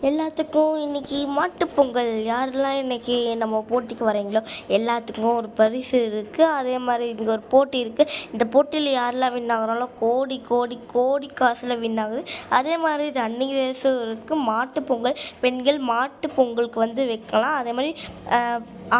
எல்லாத்துக்கும் இன்றைக்கி மாட்டுப்பொங்கல். யாரெல்லாம் இன்றைக்கி நம்ம போட்டிக்கு வரீங்களோ எல்லாத்துக்கும் ஒரு பரிசு இருக்குது. அதே மாதிரி இங்கே ஒரு போட்டி இருக்குது. இந்த போட்டியில் யாரெல்லாம் வின் ஆகுறாங்களோ கோடி கோடி கோடி காசில் வின் ஆகுது. அதே மாதிரி ரன்னிங் ரேஸும் இருக்குது. மாட்டுப்பொங்கல் பெண்கள் மாட்டு பொங்கலுக்கு வந்து வைக்கலாம். அதே மாதிரி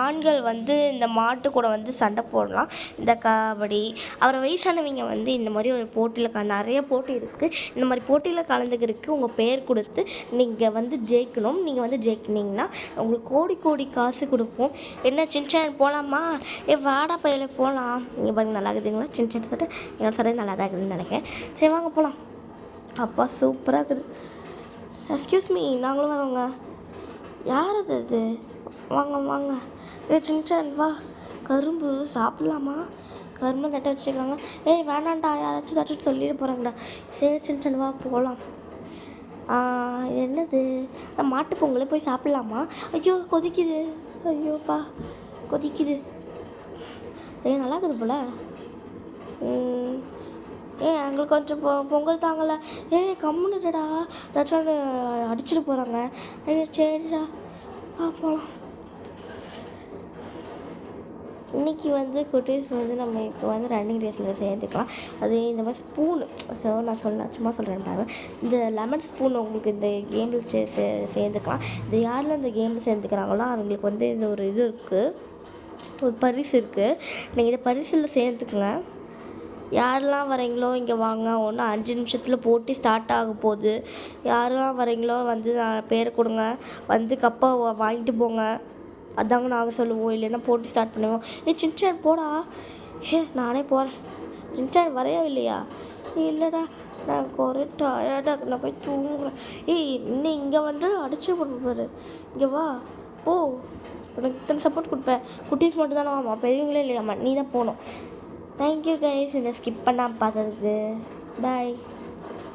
ஆண்கள் வந்து இந்த மாட்டு கூட வந்து சண்டை போடலாம். இந்த கபடி அப்புறம் வயசானவங்க வந்து இந்த மாதிரி ஒரு போட்டியில் நிறைய போட்டி இருக்குது. இந்த மாதிரி போட்டியில் கலந்துக்கிறதுக்கு உங்கள் பேர் கொடுத்து நீங்கள் வந்து ஜெயிக்கணும். நீங்கள் வந்து ஜெயிக்கினீங்கன்னா உங்களுக்கு கோடி கோடி காசு கொடுப்போம். என்ன சின்சான் போகலாமா? வாடா பையில போகலாம். நீங்கள் பாருங்க நல்லா இருக்குதுங்களா? சின்சான் சட்டை என்னோட சட்டை நல்லா தான் இருக்குதுன்னு நினைக்கிறேன். சரி வாங்க போகலாம். அப்பா சூப்பராக இருக்குது. எக்ஸ்கியூஸ் மீ, நாங்களும் வரோங்க. யார் அது? வாங்க வாங்க. சின்சான் வா. கரும்பு சாப்பிட்லாமா? கரும்பு தட்டை வச்சுருக்காங்க. வேணாண்டா, யாராச்சும் தட்டு சொல்லிட்டு போகிறாங்கடா. சரி சின்சான் வா போகலாம். என்னது மாட்டு பொங்கலை போய் சாப்பிட்லாமா? ஐயோ கொதிக்குது. ஐயோப்பா கொதிக்குது. நல்லா இருக்குது போல். எங்களுக்கு கொஞ்சம் பொங்கல் தாங்கலை. கம்முன்னுடா, ஏதாச்சும் அடிச்சுட்டு போகிறாங்க. சரிடா போகலாம். இன்றைக்கி வந்து குட்டீஸ் வந்து நம்ம இப்போ வந்து ரன்னிங் ரேஸில் சேர்ந்துக்கலாம். அது இந்த மாதிரி ஸ்பூனு நான் சும்மா சொல்கிறேன் பாருங்க. இந்த லெமன் ஸ்பூன் உங்களுக்கு இந்த கேமில் சேர்ந்துக்கலாம். இது யாரெல்லாம் இந்த கேமில் சேர்ந்துக்கிறாங்களோ அவங்களுக்கு வந்து இந்த ஒரு இது இருக்குது, ஒரு பரிசு இருக்குது. நீங்கள் இந்த பரிசில் சேர்ந்துக்குங்க. யாரெல்லாம் வரீங்களோ இங்கே வாங்க. ஒன்று 5 நிமிஷத்தில் போட்டி ஸ்டார்ட் ஆக போகுது. யாரெல்லாம் வரீங்களோ வந்து பேர் கொடுங்க. வந்து கப்பை வாங்கிட்டு போங்க. அதாங்க நாங்கள் சொல்லுவோம். இல்லைன்னா போட்டி ஸ்டார்ட் பண்ணுவோம். சின்சான் போடா. நானே போகிறேன். சின்சான் வரையா இல்லையா? இல்லைடா, நான் குறை டயர்டாக நான் போய் தூங்குறேன். இன்னும் இங்கே வந்து அடிச்சு போடுவார். இங்கே வா போ. உனக்கு இத்தனை சப்போர்ட் கொடுப்பேன். குட்டீஸ் மட்டும் தானே வாமா, பெரியவங்களே இல்லையாம்மா, நீ தான் போகணும். தேங்க்யூ கைஸ் இந்த ஸ்கிப் பண்ணாமல் பார்த்ததுக்கு. பாய்.